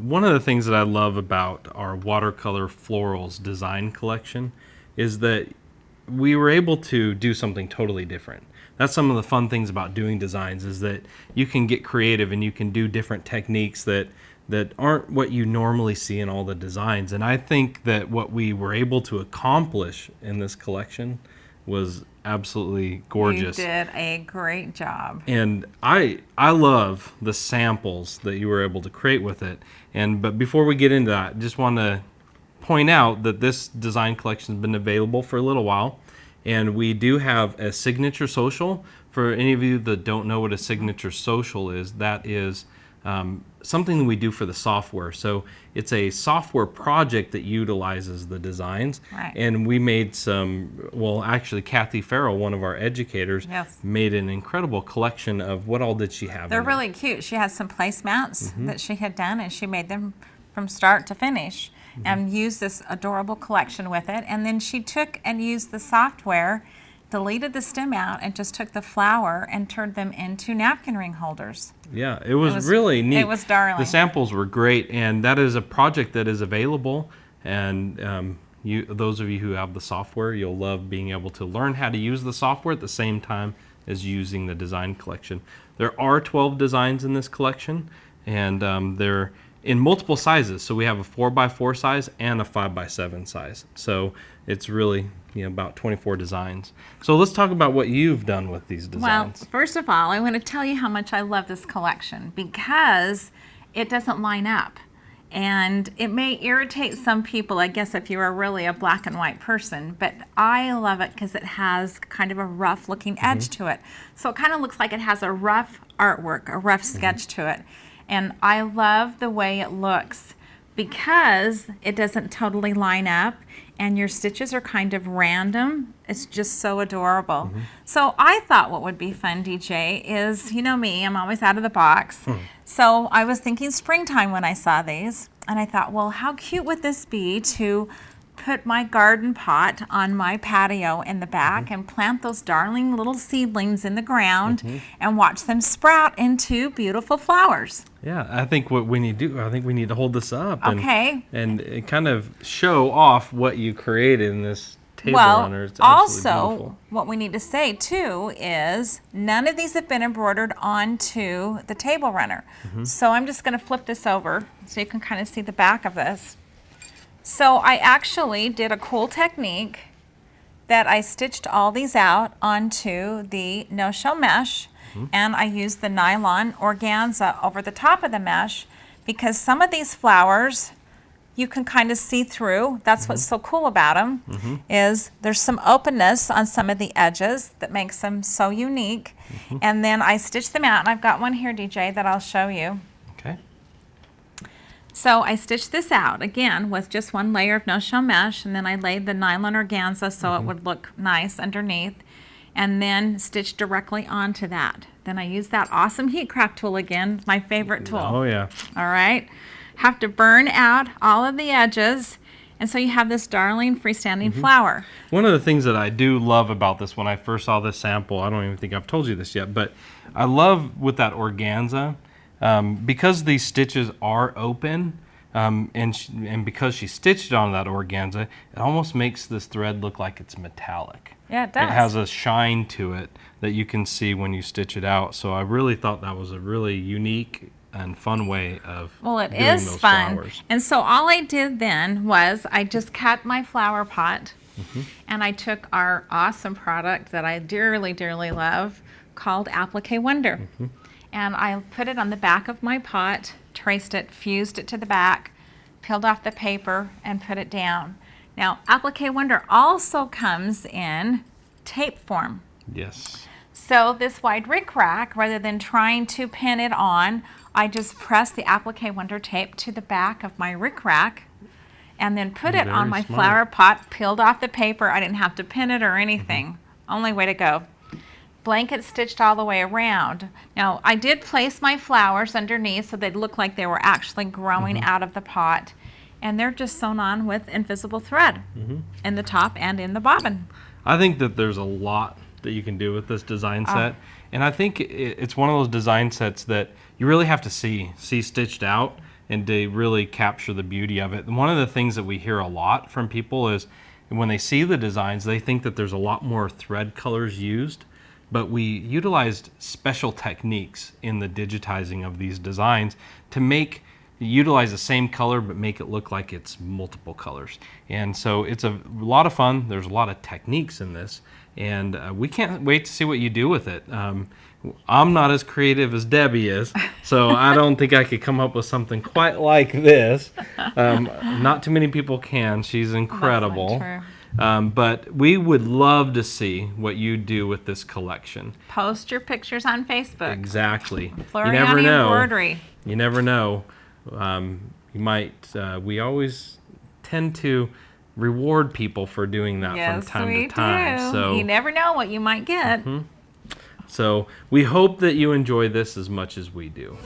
one of the things that I love about our Watercolor Florals design collection is that we were able to do something totally different. That's some of the fun things about doing designs, is that you can get creative and you can do different techniques that aren't what you normally see in all the designs. And I think that what we were able to accomplish in this collection was absolutely gorgeous. You did a great job. And I love the samples that you were able to create with it. But before we get into that, I just want to point out that this design collection has been available for a little while, and we do have a signature social. For any of you that don't know what a signature social is, that is something that we do for the software. So it's a software project that utilizes the designs. Right. And we made actually Kathy Farrell, one of our educators, Yes. made an incredible collection of what all did she have. They're in really cute. She has some placemats that she had done, and she made them from start to finish and used this adorable collection with it. And then she took and used the software, deleted the stem out, and just took the flower and turned them into napkin ring holders. Yeah, it was really neat. It was darling. The samples were great, and that is a project that is available. And those of you who have the software, you'll love being able to learn how to use the software at the same time as using the design collection. There are 12 designs in this collection, and they're in multiple sizes. So we have a 4x4 size and a 5x7 size. So it's really about 24 designs. So let's talk about what you've done with these designs. Well, first of all, I want to tell you how much I love this collection, because it doesn't line up. And it may irritate some people, I guess, if you are really a black and white person, but I love it because it has kind of a rough looking edge to it. So it kind of looks like it has a rough artwork, a rough sketch to it. And I love the way it looks because it doesn't totally line up and your stitches are kind of random. It's just so adorable. So I thought what would be fun, DJ, is, you know me, I'm always out of the box. So I was thinking springtime when I saw these, and I thought, well, how cute would this be to put my garden pot on my patio in the back and plant those darling little seedlings in the ground and watch them sprout into beautiful flowers. Yeah, I think what we need to do, I think we need to hold this up and kind of show off what you created in this table runner. It's also, beautiful. what we need to say too is none of these have been embroidered onto the table runner. So I'm just going to flip this over so you can kind of see the back of this. So I actually did a cool technique that I stitched all these out onto the no-show mesh, and I used the nylon organza over the top of the mesh, because some of these flowers you can kind of see through. That's what's so cool about them, is there's some openness on some of the edges that makes them so unique. And then I stitched them out, and I've got one here, DJ, that I'll show you. Okay. So I stitched this out, again, with just one layer of no-show mesh, and then I laid the nylon organza so it would look nice underneath, and then stitched directly onto that. Then I used that awesome heat craft tool again, my favorite tool. Oh, yeah. All right. Have to burn out all of the edges, and so you have this darling freestanding flower. One of the things that I do love about this, when I first saw this sample, I don't even think I've told you this yet, but I love with that organza, because these stitches are open, and because she stitched it on that organza, it almost makes this thread look like it's metallic. Yeah, it does. It has a shine to it that you can see when you stitch it out. So I really thought that was a really unique and fun way of doing those fun. flowers. And so all I did then was I just cut my flower pot, and I took our awesome product that I dearly, dearly love called Applique Wonder. And I put it on the back of my pot, traced it, fused it to the back, peeled off the paper, and put it down. Now, Applique Wonder also comes in tape form. Yes. So this wide rick rack, rather than trying to pin it on, I just pressed the Applique Wonder tape to the back of my rick rack and then put it on my flower pot, peeled off the paper. I didn't have to pin it or anything. Only way to go. Blanket stitched all the way around. Now, I did place my flowers underneath so they'd look like they were actually growing out of the pot. And they're just sewn on with invisible thread in the top and in the bobbin. I think that there's a lot that you can do with this design set. And I think it's one of those design sets that you really have to see stitched out and to really capture the beauty of it. And one of the things that we hear a lot from people is when they see the designs, they think that there's a lot more thread colors used, but we utilized special techniques in the digitizing of these designs to utilize the same color but make it look like it's multiple colors. And so it's a lot of fun. There's a lot of techniques in this, and we can't wait to see what you do with it. I'm not as creative as Debbie is, so I don't think I could come up with something quite like this. Not too many people can. She's incredible. That's not true. But we would love to see what you do with this collection. Post your pictures on Facebook. Exactly. Floriani You never know. embroidery. You never know. You might. We always tend to reward people for doing that from time to time. Do. So You never know what you might get. So we hope that you enjoy this as much as we do.